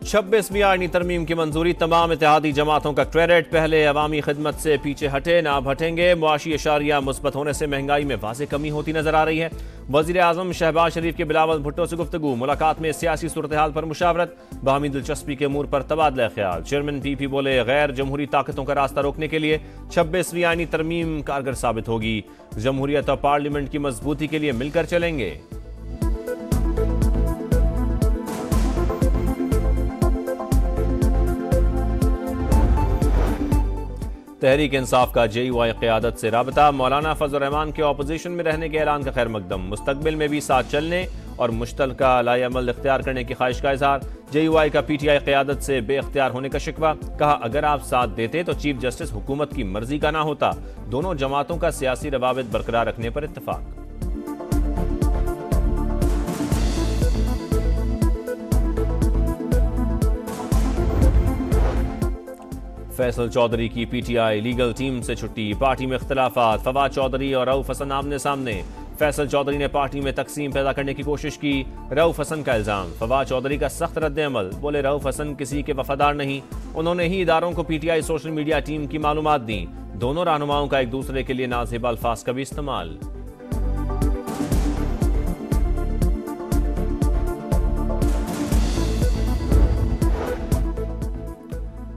26वीं आईनी तरमीम की मंजूरी, तमाम इत्तेहादी जमातों का क्रेडिट। पहले अवामी खिदमत से पीछे हटे ना हटेंगे। मुआशी इशारिया मुस्बत होने से महंगाई में वाज़ेह कमी होती नजर आ रही है। वज़ीर आज़म शहबाज शरीफ के बिलावल भुट्टो से गुफ्तगू, मुलाकात में सियासी सूरत हाल पर मुशावरत, बाहमी दिलचस्पी के अमूर पर तबादला ख्याल। चेयरमैन PP बोले, गैर जमहूरी ताकतों का रास्ता रोकने के लिए 26वीं आईनी तरमीम कारगर साबित होगी। जमहूरियत और पार्लियामेंट की मजबूती के लिए मिलकर चलेंगे। तहरीक इंसाफ का JUI क़यादत से राबता, मौलाना फजल रहमान के ऑपोजिशन में रहने के ऐलान का खैर मकदम। मुस्तकबिल में भी साथ चलने और मुश्तरका लाएअमल इख्तियार करने की ख्वाहिश का इजहार। JUI का PTI क़यादत से बेइख्तियार होने का शिकवा, कहा अगर आप साथ देते तो चीफ जस्टिस हुकूमत की मर्जी का ना होता। दोनों जमातों का सियासी रवाबित बरकरार रखने पर इत्तफाक। फैसल चौधरी की PTI लीगल टीम से छुट्टी, पार्टी में इख्तिलाफात। फवाद चौधरी और रऊफ हसन आमने सामने। फैसल चौधरी ने पार्टी में तकसीम पैदा करने की कोशिश की, रऊफ हसन का इल्जाम। फवाद चौधरी का सख्त रद्द-ए-अमल, बोले रऊफ हसन किसी के वफादार नहीं, उन्होंने ही इदारों को PTI सोशल मीडिया टीम की मालूमात दी। दोनों रहनुमाओं का एक दूसरे के लिए नाज़िब अल्फाज का भी इस्तेमाल।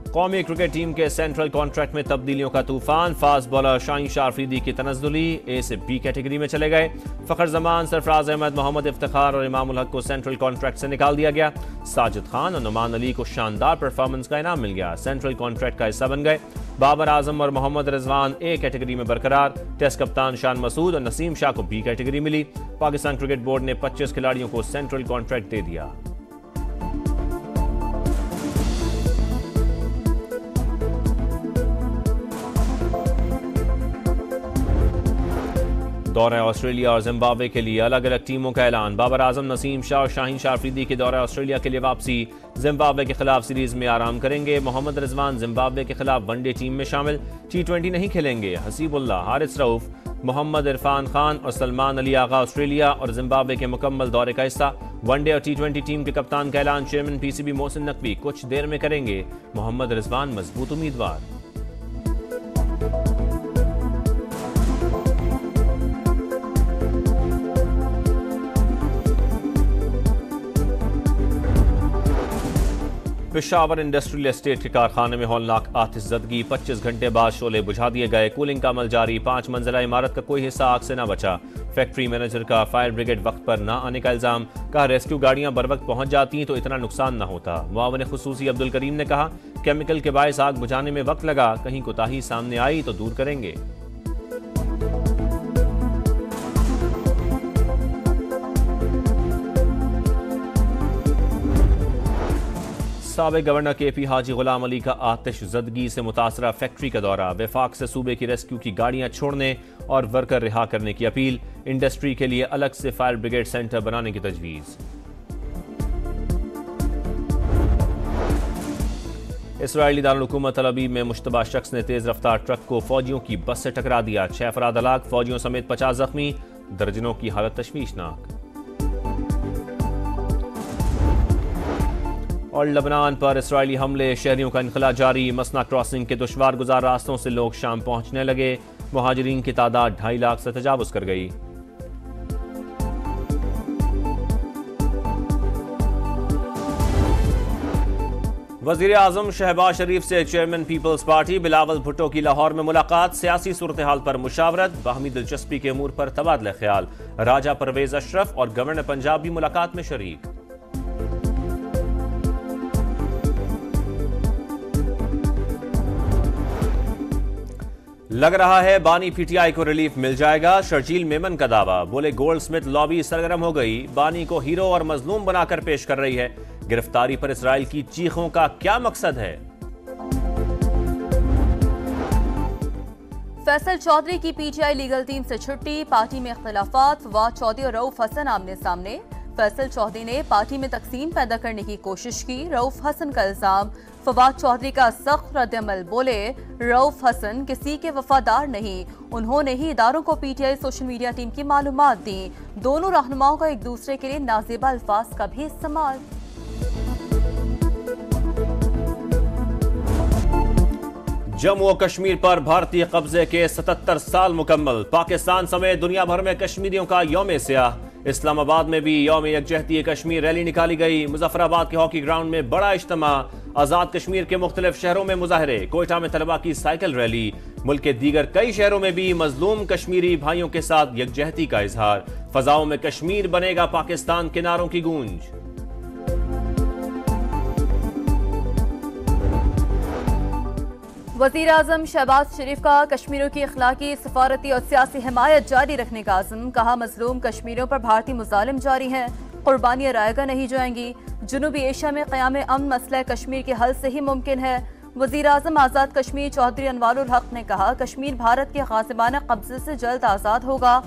कौमी क्रिकेट टीम के सेंट्रल कॉन्ट्रैक्ट में तब्दीलियों का तूफान। फास्ट बॉलर शाहीन शाह अफरीदी की तनज़्ज़ुली A से B कैटेगरी में चले गए। फ़खर जमान, सरफराज अहमद, मोहम्मद इफ्तिखार और इमामुल हक को सेंट्रल कॉन्ट्रैक्ट से निकाल दिया गया। साजिद खान और नुमान अली को शानदार परफॉर्मेंस का इनाम मिल गया, सेंट्रल कॉन्ट्रैक्ट का हिस्सा बन गए। बाबर आजम और मोहम्मद रिजवान A कैटेगरी में बरकरार। टेस्ट कप्तान शान मसूद और नसीम शाह को B कैटेगरी मिली। पाकिस्तान क्रिकेट बोर्ड ने 25 खिलाड़ियों को सेंट्रल कॉन्ट्रैक्ट दे दिया। दौरा ऑस्ट्रेलिया और जिम्बाब्वे के लिए अलग अलग टीमों का ऐलान। बाबर आजम, नसीम शाह और शाहीन शाह अफरीदी के दौरा ऑस्ट्रेलिया के लिए वापसी। जिम्बाब्वे के खिलाफ सीरीज में आराम करेंगे। मोहम्मद रिजवान जिम्बाब्वे के खिलाफ वनडे टीम में शामिल, T20 नहीं खेलेंगे। हसीबुल्लाह, हारिस रऊफ, मोहम्मद इरफान खान और सलमान अली आगा ऑस्ट्रेलिया और जिम्बाब्वे के मुकम्मल दौरे का हिस्सा। वनडे और T20 टीम के कप्तान का ऐलान चेयरमैन PCB मोहसिन नकवी कुछ देर में करेंगे। मोहम्मद रिजवान मजबूत उम्मीदवार। पेशावर इंडस्ट्रियल एस्टेट के कारखाने में हौलनाक आतिशज़दगी, 25 घंटे बाद शोले बुझा दिए गए। कूलिंग का अमल जारी, 5 मंजिला इमारत का कोई हिस्सा आग से न बचा। फैक्ट्री मैनेजर का फायर ब्रिगेड वक्त पर न आने का इल्जाम, कहा रेस्क्यू गाड़ियां बर वक्त पहुंच जाती तो इतना नुकसान न होता। मुआविन खुसूसी अब्दुल करीम ने कहा केमिकल के बायस आग बुझाने में वक्त लगा, कहीं कोताही सामने आई तो दूर करेंगे। साबिक गवर्नर KP हाजी गुलाम अली का आतिशज़दगी से मुतासरा फैक्ट्री का दौरा। वफाक से सूबे की रेस्क्यू की गाड़ियां छोड़ने और वर्कर रिहा करने की अपील। इंडस्ट्री के लिए अलग से फायर ब्रिगेड सेंटर बनाने की तजवीज़। इसराइली दारुल हुकूमत तल अवीव में मुश्तबा शख्स ने तेज रफ्तार ट्रक को फौजियों की बस से टकरा दिया। 6 अफराद हलाक, फौजियों समेत 50 जख्मी, दर्जनों की हालत तशवीशनाक। और लबनान पर इसराइली हमले, शहरियों का इनखला जारी। मसना क्रॉसिंग के दुश्वार गुजार रास्तों से लोग शाम पहुंचने लगे। मुहाजिरीन की तादाद 2.5 लाख से तजावुज कर गई। वज़ीर आज़म शहबाज शरीफ से chairman people's party Bilawal Bhutto की लाहौर में मुलाकात। सियासी सूरत हाल पर मुशावरत, बाहमी दिलचस्पी के अमूर पर तबादला ख्याल। राजा परवेज अशरफ और गवर्नर पंजाब भी मुलाकात में शरीक। लग रहा है बानी PTI को रिलीफ मिल जाएगा, शर्जील मेमन का दावा। बोले गोल्ड स्मिथ लॉबी सरगर्म हो गई, बानी को हीरो और मजलूम बनाकर पेश कर रही है। गिरफ्तारी पर इसराइल की चीखों का क्या मकसद है? फैसल चौधरी की PTI लीगल टीम से छुट्टी, पार्टी में इख्तिलाफात। फवाद चौधरी और रऊफ हसन आमने सामने। फैसल चौधरी ने पार्टी में तकसीम पैदा करने की कोशिश की, रऊफ हसन का इल्जाम। फवाद चौधरी का सख्त रद्द-ए-अमल, बोले रऊफ हसन किसी के वफादार नहीं, उन्होंने ही इदारों को PTI सोशल मीडिया टीम की मालूमात दी। दोनों रहनुमाओं का एक दूसरे के लिए नाज़ेबा अल्फाज का भी इस्तेमाल। जम्मू और कश्मीर पर भारतीय कब्जे के 77 साल मुकम्मल। पाकिस्तान समेत दुनिया भर में कश्मीरियों का यौम स्याह। इस्लामाबाद में भी यौम यकजहती कश्मीर रैली निकाली गई। मुजफ्फराबाद के हॉकी ग्राउंड में बड़ा इज्तिमा। आजाद कश्मीर के मुख्तलिफ शहरों में मुजाहरे। कोयटा में तलबा की साइकिल रैली। मुल्क के दीगर कई शहरों में भी मजलूम कश्मीरी भाइयों के साथ यकजहती का इजहार। फजाओं में कश्मीर बनेगा पाकिस्तान के नारों की गूंज। वज़ीर आज़म शहबाज शरीफ का कश्मीरियों की अखलाकी, सफारती और सियासी हिमायत जारी रखने का आज़म। कहा, मजलूम कश्मीरियों पर भारतीय मुजालिम जारी हैं, कुर्बानियां रायगा नहीं जाएंगी। जनूबी एशिया में क़याम अमन मसला कश्मीर के हल से ही मुमकिन है। वज़ीर आज़म आज़ाद कश्मीर चौधरी अनवारुल हक ने कहा, कश्मीर भारत के गासिबाना कब्जे से जल्द आज़ाद होगा।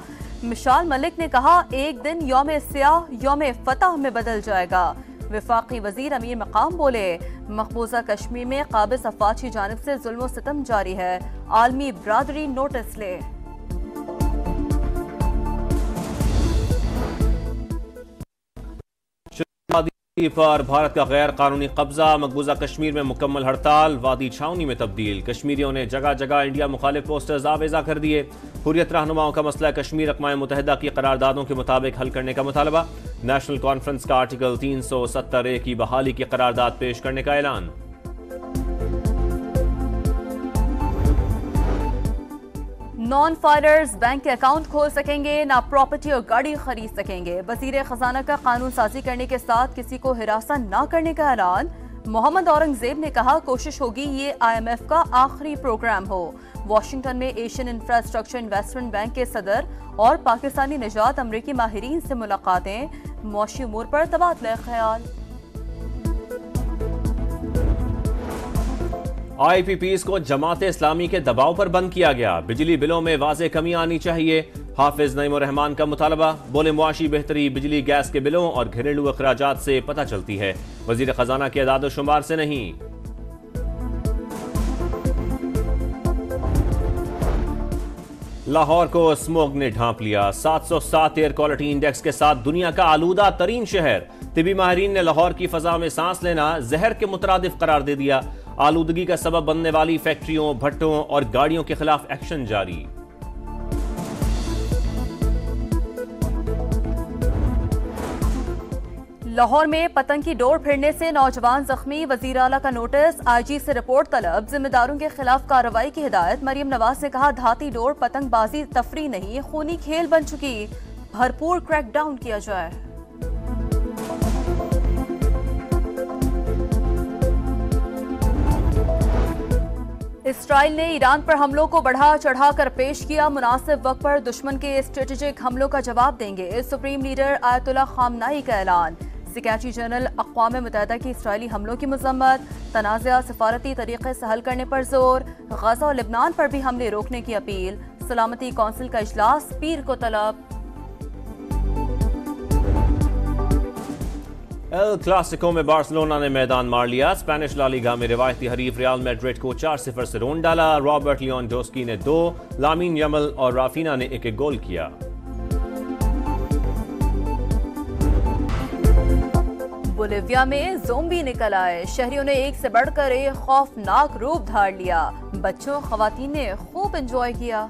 मिशाल मलिक ने कहा, एक दिन यौम स्याह यौम फतह में बदल जाएगा। वफाकी वजीर अमीर मकाम बोले, मकबूजा कश्मीर में काबिज अफवाज की जानिब से जुल्म सितम जारी है, आलमी बरादरी नोटिस ले। पर भारत का गैर कानूनी कब्जा। मकबूजा कश्मीर में मुकम्मल हड़ताल। वादी छावनी में तब्दील। कश्मीरियों ने जगह जगह इंडिया मुखालिफ पोस्टर्स आवेजा कर दिए। हुर्रियत रहनुमाओं का मसला कश्मीर अक़वाम मुत्तहिदा की करारदादों के मुताबिक हल करने का मुतालबा। नेशनल कॉन्फ्रेंस का आर्टिकल 370A की बहाली की करारदाद पेश करने का ऐलान। नॉन फाइलर्स बैंक के अकाउंट खोल सकेंगे, ना प्रॉपर्टी और गाड़ी खरीद सकेंगे। वजीर खजाना का कानून साजी करने के साथ किसी को हिरासत न करने का ऐलान। मोहम्मद औरंगजेब ने कहा, कोशिश होगी ये IMF का आखिरी प्रोग्राम हो। वाशिंगटन में एशियन इंफ्रास्ट्रक्चर इन्वेस्टमेंट बैंक के सदर और पाकिस्तानी निजात अमरीकी माहिरीन से मुलाकातें। मौशी उमूर पर तबादला ख्याल। IPPs को जमात इस्लामी के दबाव पर बंद किया गया। बिजली बिलों में वाज़ेह कमी आनी चाहिए। हाफिज नईमुर रहमान का मुतालबा। बोले, मुआशी बेहतरी बिजली गैस के बिलों और घरेलू अखराजात से पता चलती है, वजीर खजाना के अदाद शुमार से नहीं। लाहौर को स्मोग ने ढांप लिया। 707 एयर क्वालिटी इंडेक्स के साथ दुनिया का आलूदा तरीन शहर। तिबी माहिरीन ने लाहौर की फजा में सांस लेना जहर के मुतरादिफ करार दे दिया। आलूदगी का सबब बनने वाली फैक्ट्रियों, भट्टों और गाड़ियों के खिलाफ एक्शन जारी। लाहौर में पतंग की डोर फिरने से नौजवान जख्मी। वजीर आला का नोटिस। IG से रिपोर्ट तलब। जिम्मेदारों के खिलाफ कार्रवाई की हिदायत। मरियम नवाज ने कहा, धाती डोर पतंगबाजी तफरी नहीं, खूनी खेल बन चुकी, भरपूर क्रैकडाउन किया जाए। इसराइल ने ईरान पर हमलों को बढ़ा चढ़ा कर पेश किया। मुनासिब वक्त पर दुश्मन के स्ट्रेटेजिक हमलों का जवाब देंगे। सुप्रीम लीडर आयतुल्लाह खामनाई का ऐलान। सेक्रेटरी जनरल अक़वाम मुत्तहिदा की इसराइली हमलों की मज़म्मत। तनाज़ा सफारती तरीके से हल करने पर जोर। गजा और लेबनान पर भी हमले रोकने की अपील। सलामती कौंसिल का इजलास पीर को तलब। एल क्लासिको में बार्सिलोना ने मैदान मार लिया। स्पेनिश ला लीगा में रिवायती हरीफ रियल मैड्रिड को 4-0 से रोन डाला। रॉबर्ट लियोनडोस्की ने 2, लामीन यमल और राफीना ने 1-1 गोल किया। बोलिविया में ज़ोंबी निकल आए। शहरियों ने एक से बढ़कर एक खौफनाक रूप धार लिया। बच्चों खवातीन ने खूब एंजॉय किया।